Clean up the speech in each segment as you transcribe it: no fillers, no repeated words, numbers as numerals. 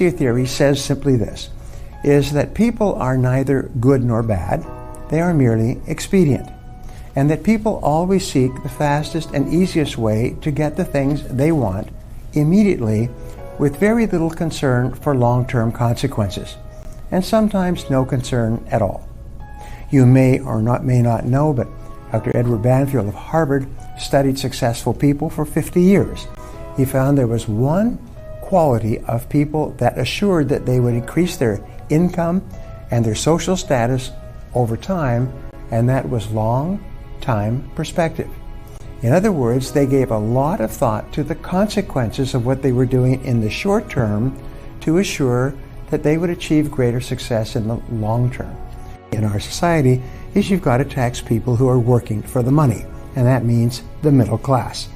ABC theory says simply this, is that people are neither good nor bad, they are merely expedient, and that people always seek the fastest and easiest way to get the things they want immediately with very little concern for long-term consequences, and sometimes no concern at all. You may not know, but Dr. Edward Banfield of Harvard studied successful people for 50 years. He found there was one quality of people that assured that they would increase their income and their social status over time, and that was long-time perspective. In other words, they gave a lot of thought to the consequences of what they were doing in the short term to assure that they would achieve greater success in the long term. In our society, is you've got to tax people who are working for the money, and that means the middle class.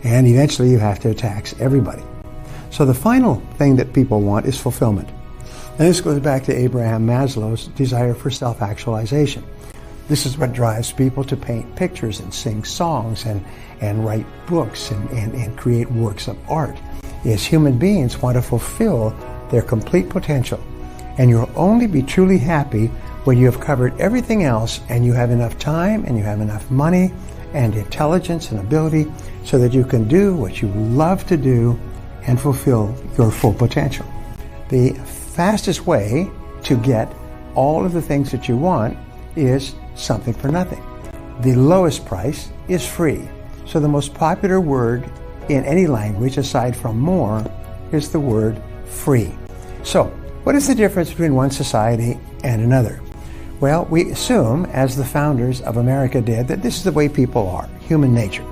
And eventually you have to tax everybody. So the final thing that people want is fulfillment. And this goes back to Abraham Maslow's desire for self-actualization. This is what drives people to paint pictures and sing songs and write books and create works of art. Is human beings want to fulfill their complete potential. And you'll only be truly happy when you have covered everything else and you have enough time and you have enough money and intelligence and ability so that you can do what you love to do and fulfill your full potential. The fastest way to get all of the things that you want is something for nothing. The lowest price is free. So the most popular word in any language aside from more is the word free. So what is the difference between one society and another? Well, we assume, as the founders of America did, that this is the way people are, human nature.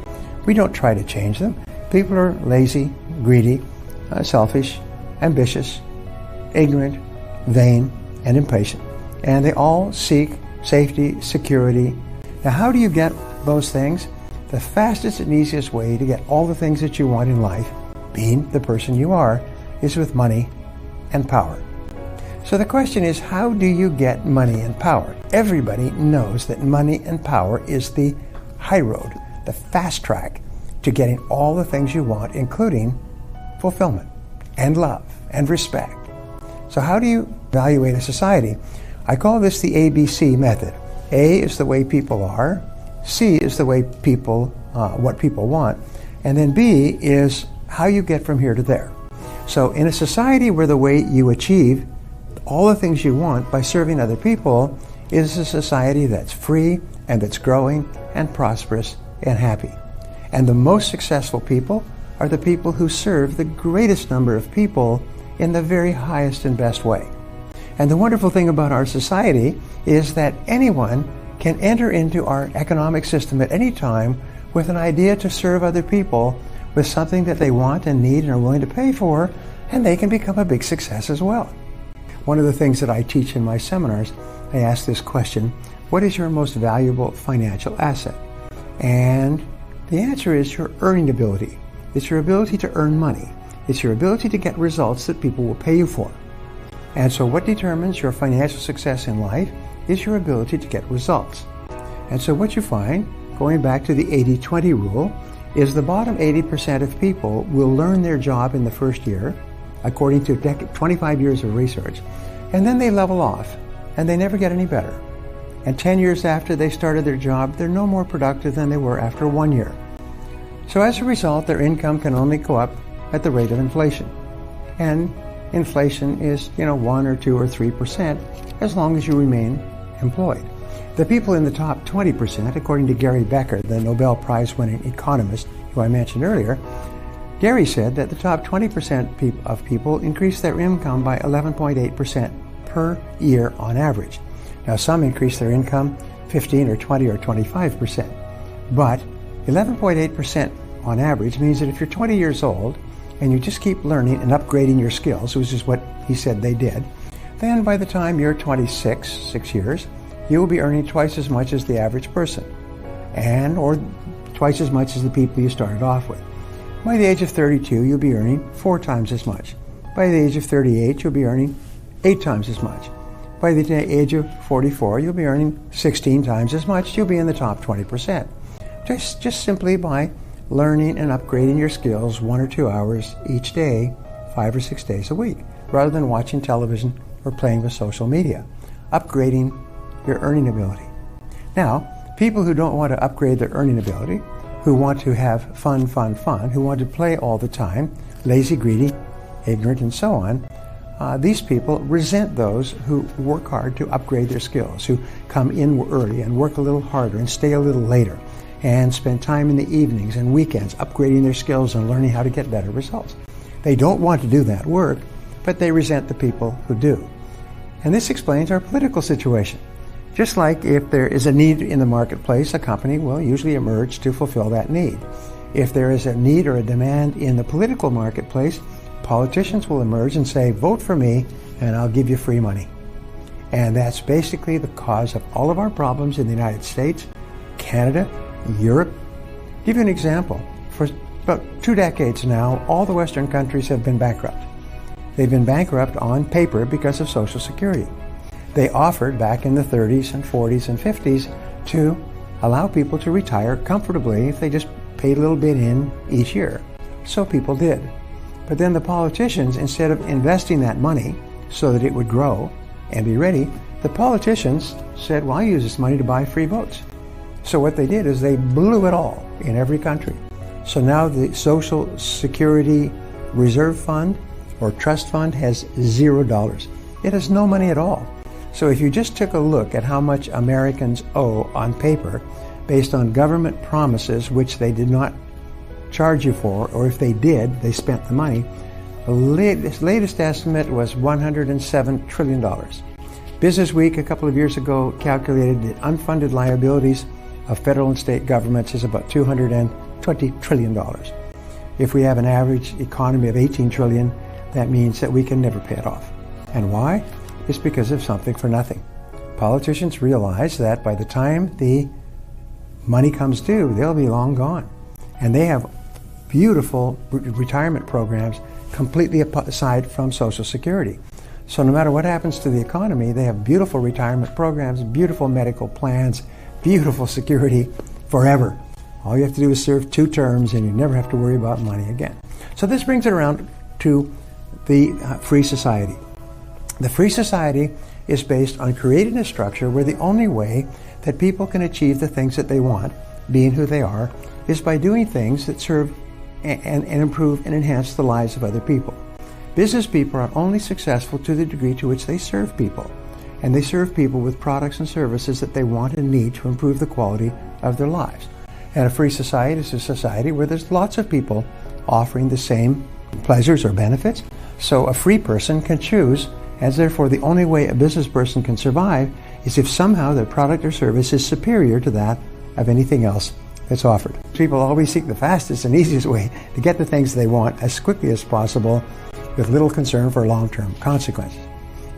We don't try to change them. People are lazy, greedy, selfish, ambitious, ignorant, vain, and impatient. And they all seek safety, security. Now, how do you get those things? The fastest and easiest way to get all the things that you want in life, being the person you are, is with money and power. So the question is, how do you get money and power? Everybody knows that money and power is the high road, the fast track to getting all the things you want, including fulfillment and love and respect. So how do you evaluate a society? I call this the ABC method. A is the way people are, C is the way people, what people want, and then B is how you get from here to there. So in a society where the way you achieve all the things you want by serving other people is a society that's free and that's growing and prosperous and happy. And the most successful people are the people who serve the greatest number of people in the very highest and best way. And the wonderful thing about our society is that anyone can enter into our economic system at any time with an idea to serve other people with something that they want and need and are willing to pay for, and they can become a big success as well. One of the things that I teach in my seminars, I ask this question, what is your most valuable financial asset? And the answer is your earning ability. It's your ability to earn money. It's your ability to get results that people will pay you for. And so what determines your financial success in life is your ability to get results. And so what you find, going back to the 80-20 rule, is the bottom 80% of people will learn their job in the first year, according to 25 years of research, and then they level off, and they never get any better. And 10 years after they started their job, they're no more productive than they were after 1 year. So as a result, their income can only go up at the rate of inflation. And inflation is, 1 or 2 or 3% as long as you remain employed. The people in the top 20%, according to Gary Becker, the Nobel Prize-winning economist who I mentioned earlier, Gary said that the top 20% of people increase their income by 11.8% per year on average. Now, some increase their income 15 or 20 or 25%, but 11.8% on average means that if you're 20 years old and you just keep learning and upgrading your skills, which is what he said they did, then by the time you're 26, 6 years, you will be earning twice as much as the average person, or twice as much as the people you started off with. By the age of 32, you'll be earning 4 times as much. By the age of 38, you'll be earning 8 times as much. By the age of 44, you'll be earning 16 times as much. You'll be in the top 20%. Just simply by learning and upgrading your skills 1 or 2 hours each day, 5 or 6 days a week. rather than watching television or playing with social media, upgrading your earning ability. Now, people who don't want to upgrade their earning ability, who want to have fun, who want to play all the time, lazy, greedy, ignorant, and so on, these people resent those who work hard to upgrade their skills, who come in early and work a little harder and stay a little later and spend time in the evenings and weekends upgrading their skills and learning how to get better results. They don't want to do that work, but they resent the people who do. And this explains our political situation. Just like if there is a need in the marketplace, a company will usually emerge to fulfill that need. If there is a need or a demand in the political marketplace, politicians will emerge and say, vote for me and I'll give you free money. And that's basically the cause of all of our problems in the United States, Canada, Europe. I'll give you an example. For about 2 decades now, all the Western countries have been bankrupt. They've been bankrupt on paper because of Social Security. They offered back in the 30s and 40s and 50s to allow people to retire comfortably if they just paid a little bit in each year. So people did. But then the politicians, instead of investing that money so that it would grow and be ready, the politicians said, well, I'll use this money to buy free votes. So what they did is they blew it all in every country. So now the Social Security Reserve Fund or Trust Fund has $0. It has no money at all. So if you just took a look at how much Americans owe on paper based on government promises which they did not charge you for, or if they did, they spent the money, the latest estimate was $107 trillion. Business Week a couple of years ago calculated the unfunded liabilities of federal and state governments is about $220 trillion. If we have an average economy of 18 trillion, that means that we can never pay it off. And why? It's because of something for nothing. Politicians realize that by the time the money comes due, they'll be long gone. And they have beautiful retirement programs completely aside from Social Security. So no matter what happens to the economy, they have beautiful retirement programs, beautiful medical plans, beautiful security forever. All you have to do is serve 2 terms and you never have to worry about money again. So this brings it around to the free society. The free society is based on creating a structure where the only way that people can achieve the things that they want, being who they are, is by doing things that serve and improve and enhance the lives of other people. Business people are only successful to the degree to which they serve people. And they serve people with products and services that they want and need to improve the quality of their lives. And a free society is a society where there's lots of people offering the same pleasures or benefits. So a free person can choose, as therefore the only way a business person can survive is if somehow their product or service is superior to that of anything else that's offered. People always seek the fastest and easiest way to get the things they want as quickly as possible with little concern for long-term consequences.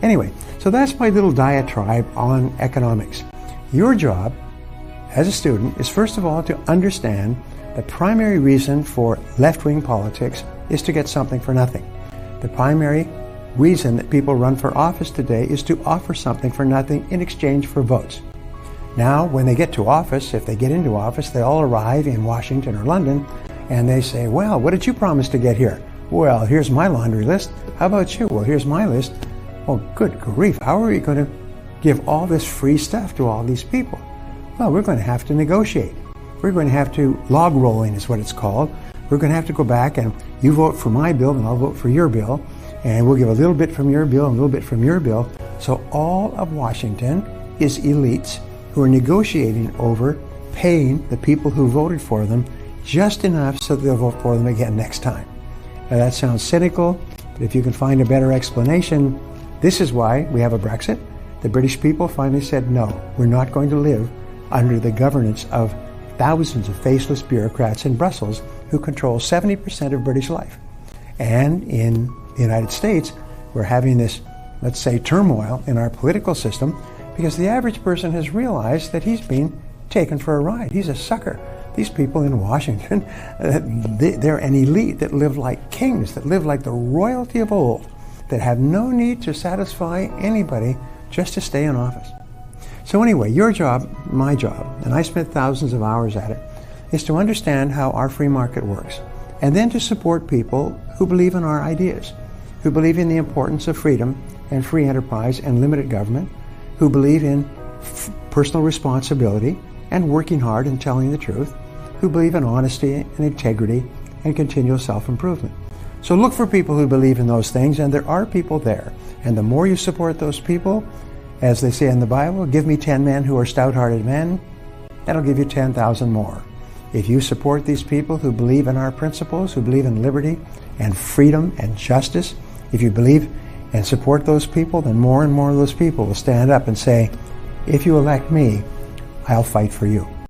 Anyway, so that's my little diatribe on economics. Your job as a student is first of all to understand the primary reason for left-wing politics is to get something for nothing. The primary reason that people run for office today is to offer something for nothing in exchange for votes. Now, when they get to office, if they get into office, they all arrive in Washington or London and they say, well, what did you promise to get here? Well, here's my laundry list. How about you? Well, here's my list. Well, good grief, how are we going to give all this free stuff to all these people? Well, we're going to have to negotiate. We're going to have to, log rolling is what it's called. We're going to have to go back and you vote for my bill and I'll vote for your bill. And we'll give a little bit from your bill and a little bit from your bill. So all of Washington is elites who are negotiating over paying the people who voted for them just enough so that they'll vote for them again next time. Now that sounds cynical, but if you can find a better explanation, this is why we have a Brexit. The British people finally said, no, we're not going to live under the governance of thousands of faceless bureaucrats in Brussels who control 70% of British life. And in the United States, we're having this, let's say, turmoil in our political system because the average person has realized that he's being taken for a ride. He's a sucker. These people in Washington, they're an elite that live like kings, that live like the royalty of old, that have no need to satisfy anybody just to stay in office. So anyway, your job, my job, and I spent thousands of hours at it, is to understand how our free market works, and then to support people who believe in our ideas. who believe in the importance of freedom and free enterprise and limited government, who believe in personal responsibility and working hard and telling the truth, who believe in honesty and integrity and continual self-improvement. So look for people who believe in those things, and there are people there. And the more you support those people, as they say in the Bible, give me 10 men who are stout-hearted men, that'll give you 10,000 more. If you support these people who believe in our principles, who believe in liberty and freedom and justice, if you believe and support those people, then more and more of those people will stand up and say, if you elect me, I'll fight for you.